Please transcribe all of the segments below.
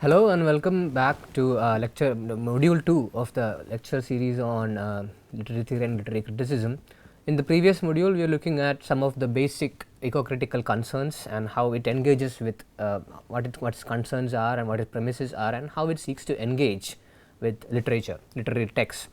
Hello and welcome back to lecture module 2 of the lecture series on literary theory and literary criticism. In the previous module, we are looking at some of the basic eco-critical concerns and how it engages with what its concerns are and what its premises are, and how it seeks to engage with literature, literary texts.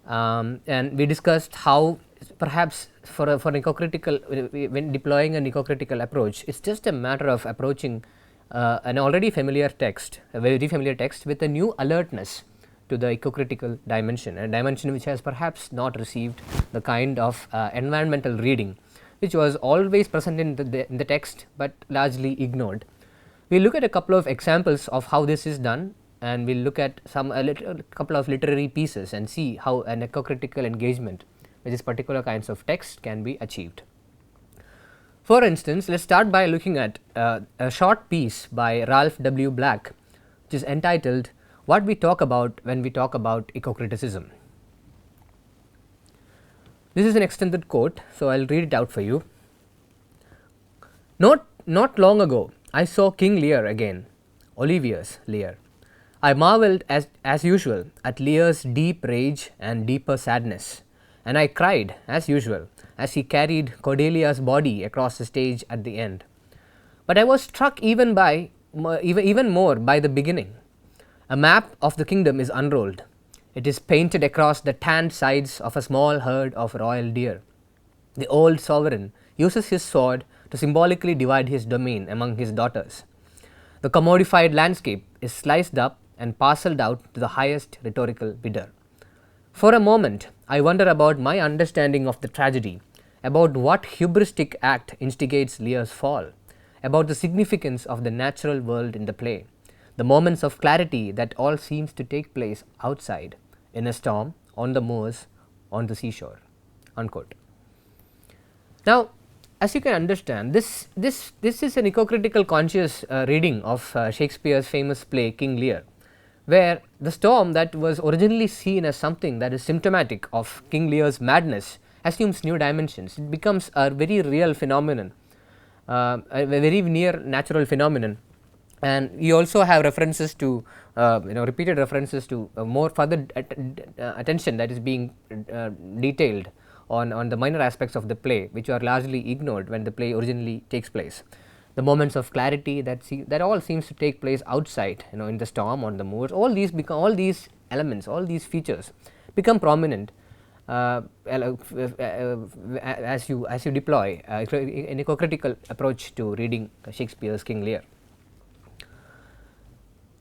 And we discussed how perhaps for an eco-critical, when deploying an eco-critical approach, it's just a matter of approaching an already familiar text, a very familiar text, with a new alertness to the eco-critical dimension, a dimension which has perhaps not received the kind of environmental reading which was always present in the text but largely ignored. We will look at a couple of examples of how this is done, and we will look at a couple of literary pieces and see how an eco-critical engagement with these particular kinds of text can be achieved. For instance, let us start by looking at a short piece by Ralph W. Black, which is entitled "What We Talk About When We Talk About Eco-Criticism." This is an extended quote, so I will read it out for you. Not long ago, I saw King Lear again, Olivia's Lear. I marvelled as usual at Lear's deep rage and deeper sadness, and I cried as usual as he carried Cordelia's body across the stage at the end. But I was struck even more by the beginning. A map of the kingdom is unrolled. It is painted across the tanned sides of a small herd of royal deer. The old sovereign uses his sword to symbolically divide his domain among his daughters. The commodified landscape is sliced up and parcelled out to the highest rhetorical bidder. For a moment, I wonder about my understanding of the tragedy, about what hubristic act instigates Lear's fall, about the significance of the natural world in the play, the moments of clarity that all seems to take place outside, in a storm, on the moors, on the seashore. Unquote. Now, as you can understand, this is an eco-critical conscious reading of Shakespeare's famous play King Lear, where the storm that was originally seen as something that is symptomatic of King Lear's madness assumes new dimensions. It becomes a very real phenomenon, a very near natural phenomenon, and you also have references to repeated references to more further attention that is being detailed on the minor aspects of the play, which are largely ignored when the play originally takes place. The moments of clarity that all seems to take place outside, in the storm, on the moors, all these elements, all these features become prominent as you deploy an eco-critical approach to reading Shakespeare's King Lear.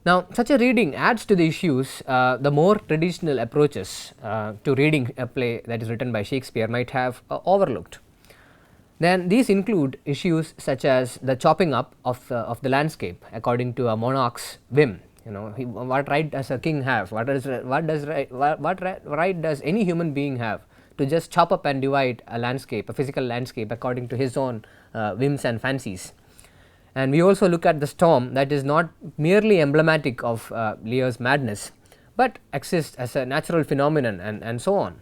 Now, such a reading adds to the issues the more traditional approaches to reading a play that is written by Shakespeare might have overlooked. Then these include issues such as the chopping up of the landscape according to a monarch's whim. What right does a king have? What right does any human being have to just chop up and divide a landscape, a physical landscape, according to his own whims and fancies? And we also look at the storm that is not merely emblematic of Lear's madness, but exists as a natural phenomenon, and so on.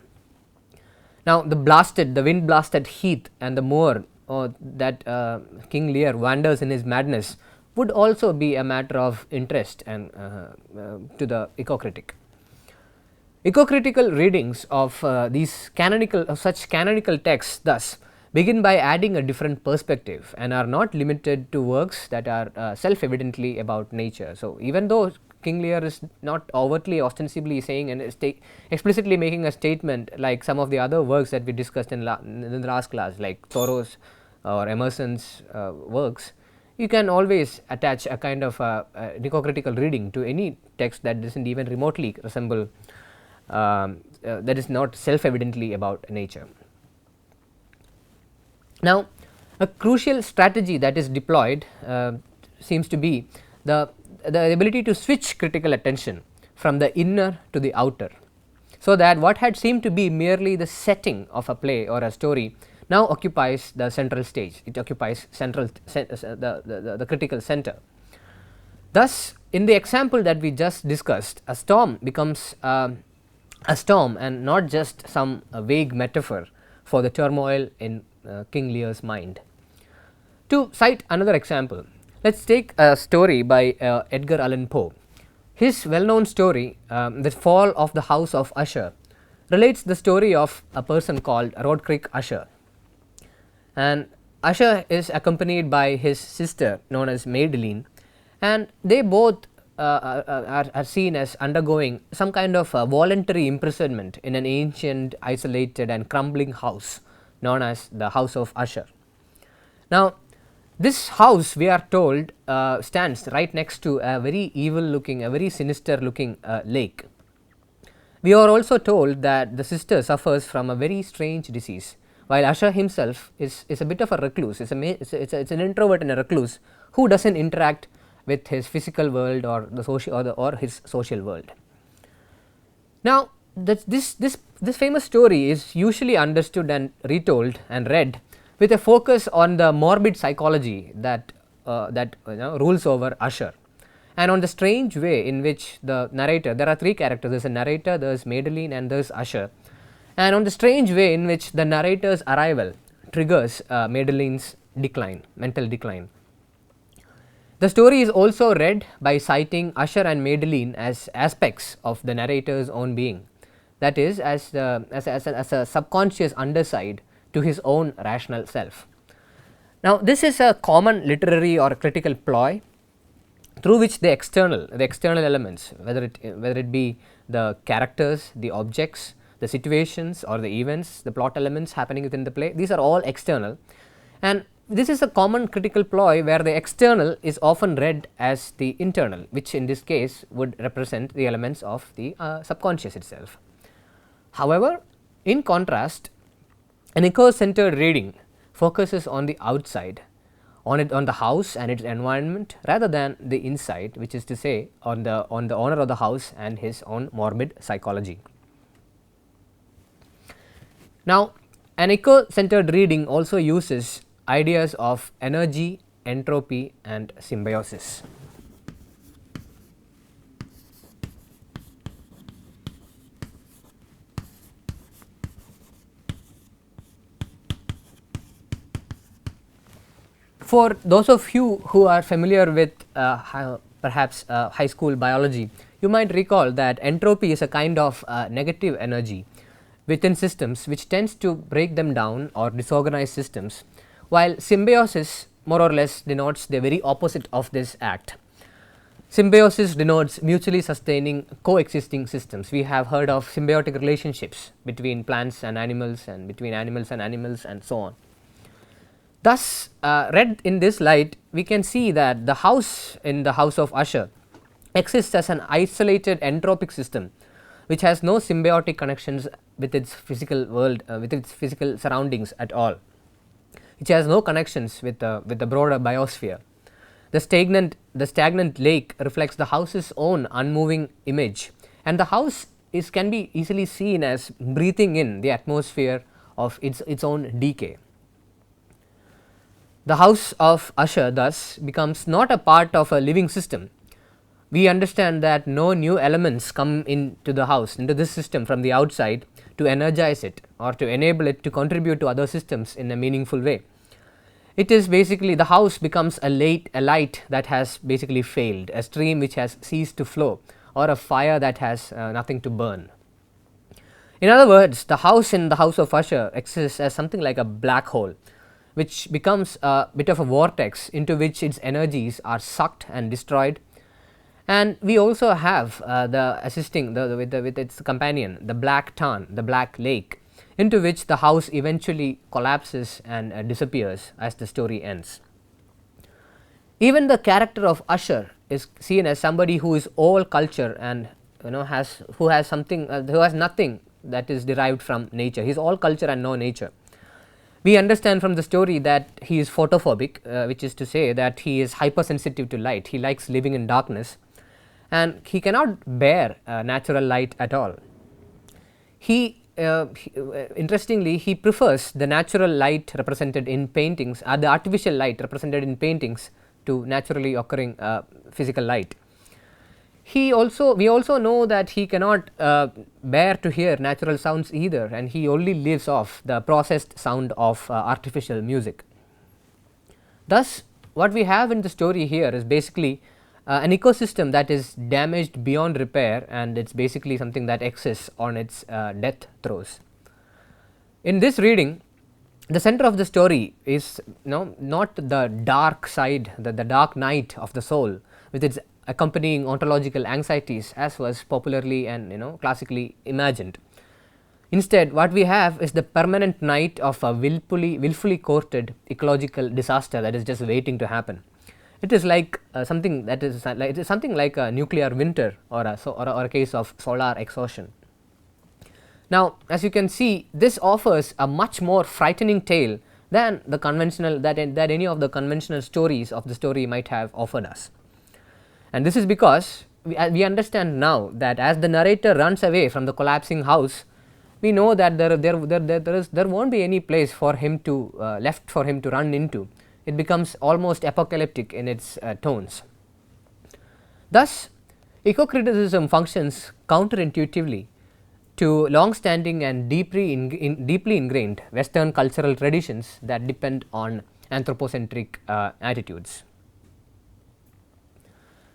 Now, the wind blasted heath and the moor that King Lear wanders in his madness would also be a matter of interest and to the eco-critic. Eco-critical readings of such canonical texts thus begin by adding a different perspective and are not limited to works that are self-evidently about nature. So, even though King Lear is not overtly ostensibly saying and explicitly making a statement like some of the other works that we discussed in the last class, like Thoreau's or Emerson's works, you can always attach a kind of eco-critical reading to any text that does not even remotely resemble, that is not self-evidently about nature. Now, a crucial strategy that is deployed seems to be the ability to switch critical attention from the inner to the outer, so that what had seemed to be merely the setting of a play or a story now occupies the central stage. It occupies the critical center. Thus, in the example that we just discussed, a storm becomes a storm and not just some vague metaphor for the turmoil in King Lear's mind. To cite another example, Let us take a story by Edgar Allan Poe. His well known story, The Fall of the House of Usher, relates the story of a person called Roderick Usher. And Usher is accompanied by his sister known as Madeline, and they both are seen as undergoing some kind of voluntary imprisonment in an ancient, isolated and crumbling house known as the House of Usher. Now, this house, we are told, stands right next to a very evil looking, a very sinister looking lake. We are also told that the sister suffers from a very strange disease, while Usher himself is a bit of a recluse. It's an introvert and a recluse who does not interact with his physical world or the social or his social world. Now, this famous story is usually understood and retold and read with a focus on the morbid psychology that rules over Usher, and on the strange way in which the narrator, there are three characters, there is a narrator, there is Madeline and there is Usher, and on the strange way in which the narrator's arrival triggers Madeline's decline, mental decline. The story is also read by citing Usher and Madeline as aspects of the narrator's own being, that is, as a subconscious underside to his own rational self. Now, this is a common literary or critical ploy through which the external elements, whether it be the characters, the objects, the situations or the events, the plot elements happening within the play, these are all external, and this is a common critical ploy where the external is often read as the internal, which in this case would represent the elements of the subconscious itself. However, in contrast, an eco-centered reading focuses on the outside, on the house and its environment, rather than the inside, which is to say on the owner of the house and his own morbid psychology. Now, an eco-centered reading also uses ideas of energy, entropy and symbiosis. For those of you who are familiar with perhaps high school biology, you might recall that entropy is a kind of negative energy within systems which tends to break them down or disorganize systems, while symbiosis more or less denotes the very opposite of this act. Symbiosis denotes mutually sustaining coexisting systems. We have heard of symbiotic relationships between plants and animals, and between animals and so on. Thus, read in this light, we can see that the house in the House of Usher exists as an isolated entropic system which has no symbiotic connections with its physical world, with its physical surroundings at all, which has no connections with the broader biosphere. The stagnant lake reflects the house's own unmoving image, and the house can be easily seen as breathing in the atmosphere of its own decay. The House of Usher thus becomes not a part of a living system. We understand that no new elements come into the house, into this system from the outside to energize it or to enable it to contribute to other systems in a meaningful way. It is basically, the house becomes a light that has basically failed, a stream which has ceased to flow, or a fire that has nothing to burn. In other words, the house in the House of Usher exists as something like a black hole, which becomes a bit of a vortex into which its energies are sucked and destroyed. And we also have with its companion, the black tarn, the black lake, into which the house eventually collapses and disappears as the story ends. Even the character of Usher is seen as somebody who is all culture and who has nothing that is derived from nature. He is all culture and no nature. We understand from the story that he is photophobic, which is to say that he is hypersensitive to light. He likes living in darkness, and he cannot bear natural light at all. Interestingly, he prefers the natural light represented in paintings, the artificial light represented in paintings, to naturally occurring physical light. We also know that he cannot bear to hear natural sounds either, and he only lives off the processed sound of artificial music. Thus, what we have in the story here is basically an ecosystem that is damaged beyond repair, and it's basically something that exists on its death throes. In this reading, the center of the story is not the dark side, the dark night of the soul with its accompanying ontological anxieties as was popularly and classically imagined. Instead, what we have is the permanent night of a willfully courted ecological disaster that is just waiting to happen. It is like something that is it is something like a nuclear winter or a case of solar exhaustion. Now, as you can see, this offers a much more frightening tale than the conventional that any of the conventional stories of the story might have offered us. And this is because we understand now that as the narrator runs away from the collapsing house, we know that there won't be any place for him to left for him to run into. It becomes almost apocalyptic in its tones. Thus, ecocriticism functions counterintuitively to long-standing and deeply ingrained Western cultural traditions that depend on anthropocentric attitudes.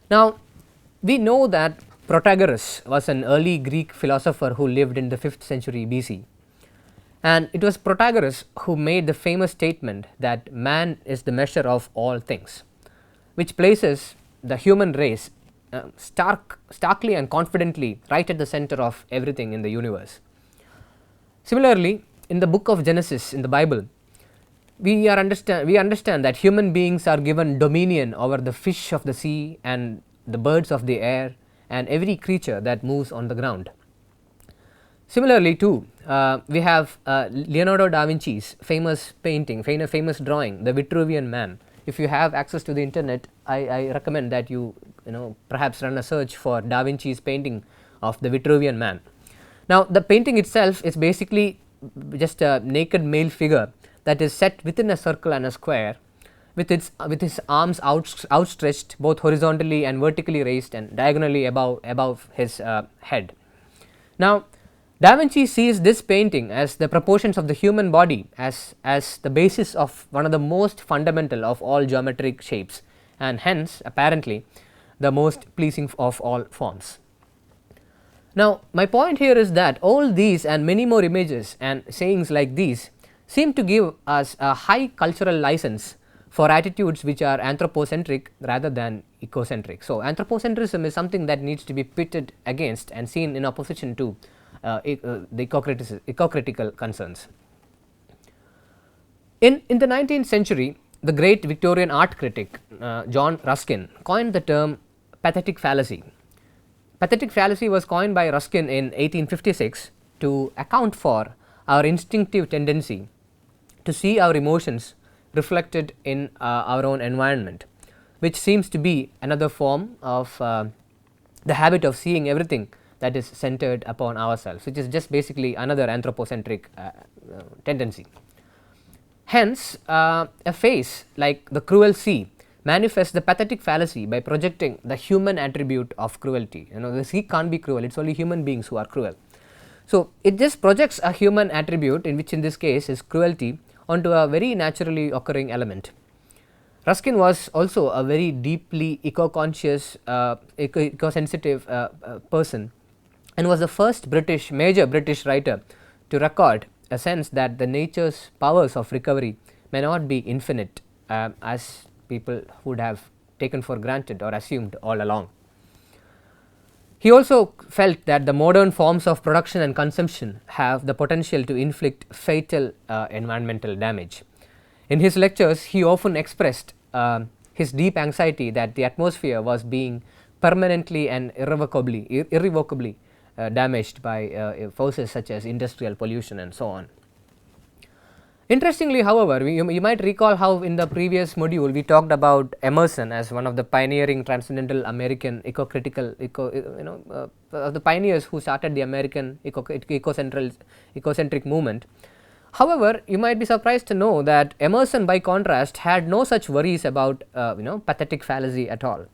Now, we know that Protagoras was an early Greek philosopher who lived in the 5th century BC, and it was Protagoras who made the famous statement that man is the measure of all things, which places the human race starkly and confidently right at the center of everything in the universe. Similarly, in the book of Genesis in the Bible, we understand that human beings are given dominion over the fish of the sea and the birds of the air and every creature that moves on the ground. Similarly too, we have Leonardo da Vinci's famous painting, famous drawing, The Vitruvian Man. If you have access to the internet, I recommend that you perhaps run a search for da Vinci's painting of the Vitruvian Man. Now, the painting itself is basically just a naked male figure that is set within a circle and a square, with his arms outstretched both horizontally and vertically raised and diagonally above his head. Now, Da Vinci sees this painting as the proportions of the human body as the basis of one of the most fundamental of all geometric shapes, and hence apparently the most pleasing of all forms. Now, my point here is that all these and many more images and sayings like these seem to give us a high cultural license for attitudes which are anthropocentric rather than ecocentric. So, anthropocentrism is something that needs to be pitted against and seen in opposition to the ecocritical concerns. In the 19th century, the great Victorian art critic John Ruskin coined the term pathetic fallacy. Pathetic fallacy was coined by Ruskin in 1856 to account for our instinctive tendency to see our emotions reflected in our own environment, which seems to be another form of the habit of seeing everything that is centered upon ourselves, which is just basically another anthropocentric tendency. Hence, a face like the cruel sea manifests the pathetic fallacy by projecting the human attribute of cruelty. The sea can't be cruel, it's only human beings who are cruel. So, it just projects a human attribute, in which in this case is cruelty, onto a very naturally occurring element. Ruskin was also a very deeply eco-conscious, eco-sensitive person, and was the first major British writer to record a sense that the nature's powers of recovery may not be infinite as people would have taken for granted or assumed all along. He also felt that the modern forms of production and consumption have the potential to inflict fatal environmental damage. In his lectures, he often expressed his deep anxiety that the atmosphere was being permanently and irrevocably damaged by forces such as industrial pollution and so on. Interestingly, however, you might recall how in the previous module we talked about Emerson as one of the pioneering transcendental American the pioneers who started the American ecocentric movement. However, you might be surprised to know that Emerson, by contrast, had no such worries about pathetic fallacy at all.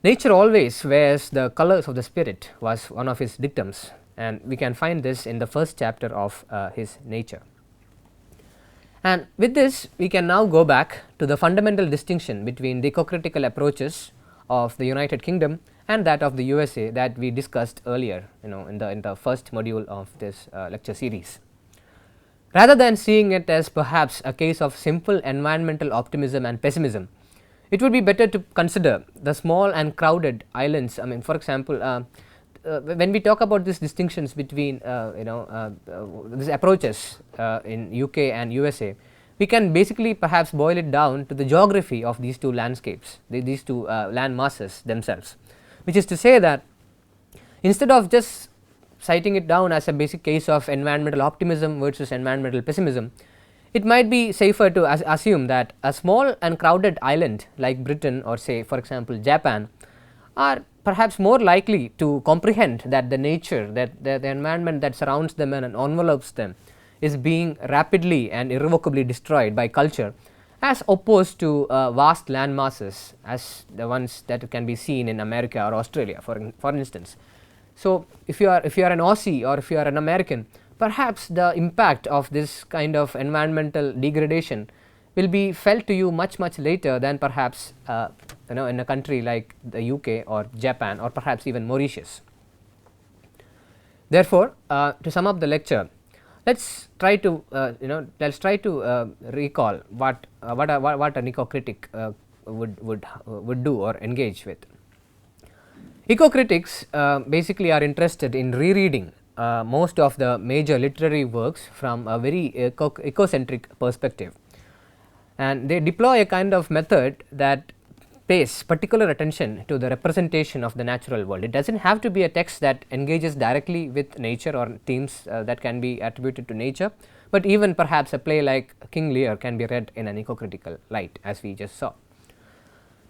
Nature always wears the colors of the spirit was one of his dictums, and we can find this in the first chapter of his Nature. And with this, we can now go back to the fundamental distinction between the eco-critical approaches of the United Kingdom and that of the USA that we discussed earlier, in the first module of this lecture series. Rather than seeing it as perhaps a case of simple environmental optimism and pessimism, it would be better to consider the small and crowded islands. I mean, for example, when we talk about these distinctions between these approaches in UK and USA, we can basically perhaps boil it down to the geography of these two landscapes, these two land masses themselves, which is to say that instead of just citing it down as a basic case of environmental optimism versus environmental pessimism, it might be safer to assume that a small and crowded island like Britain, or say for example Japan, are perhaps more likely to comprehend that the nature, that the environment that surrounds them and envelopes them is being rapidly and irrevocably destroyed by culture, as opposed to vast land masses as the ones that can be seen in America or Australia, for instance. So, if you are an Aussie or if you are an American, perhaps the impact of this kind of environmental degradation will be felt to you much later than perhaps in a country like the UK or Japan or perhaps even Mauritius. Therefore, to sum up the lecture, let's try to recall what an eco-critic would do or engage with. Eco-critics basically are interested in rereading most of the major literary works from a very ecocentric perspective, and they deploy a kind of method that pays particular attention to the representation of the natural world. It does not have to be a text that engages directly with nature or themes that can be attributed to nature, but even perhaps a play like King Lear can be read in an eco-critical light, as we just saw.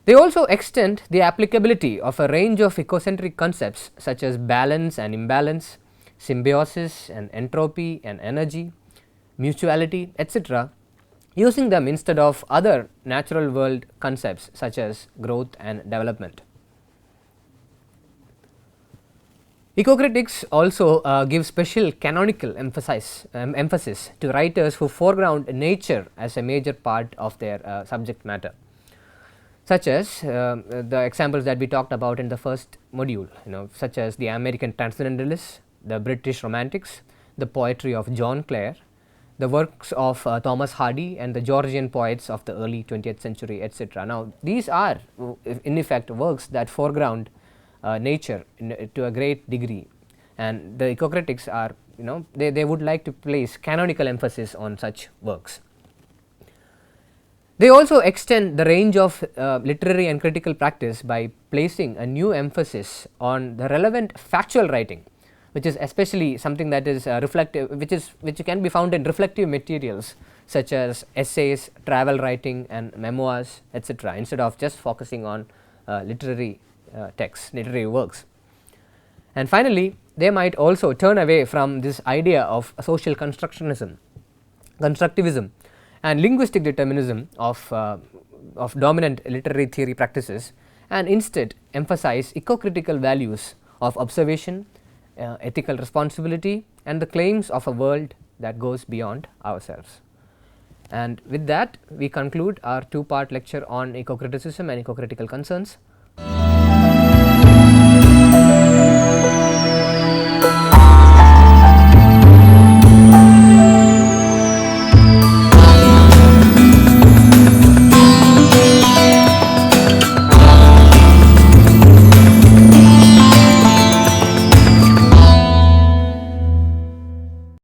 They also extend the applicability of a range of ecocentric concepts such as balance and imbalance, symbiosis and entropy and energy, mutuality, etc., using them instead of other natural world concepts such as growth and development. Ecocritics also give special canonical emphasis to writers who foreground nature as a major part of their subject matter, such as the examples that we talked about in the first module, such as the American Transcendentalists, the British Romantics, the poetry of John Clare, the works of Thomas Hardy and the Georgian poets of the early 20th century, etc. Now, these are in effect works that foreground nature to a great degree, and the ecocritics are, they would like to place canonical emphasis on such works. They also extend the range of literary and critical practice by placing a new emphasis on the relevant factual writing, which is especially something that is reflective, which can be found in reflective materials such as essays, travel writing and memoirs, etc., instead of just focusing on literary texts, literary works. And finally, they might also turn away from this idea of social constructivism and linguistic determinism of dominant literary theory practices, and instead emphasize eco-critical values of observation, ethical responsibility and the claims of a world that goes beyond ourselves. And with that, we conclude our two-part lecture on eco-criticism and eco-critical concerns.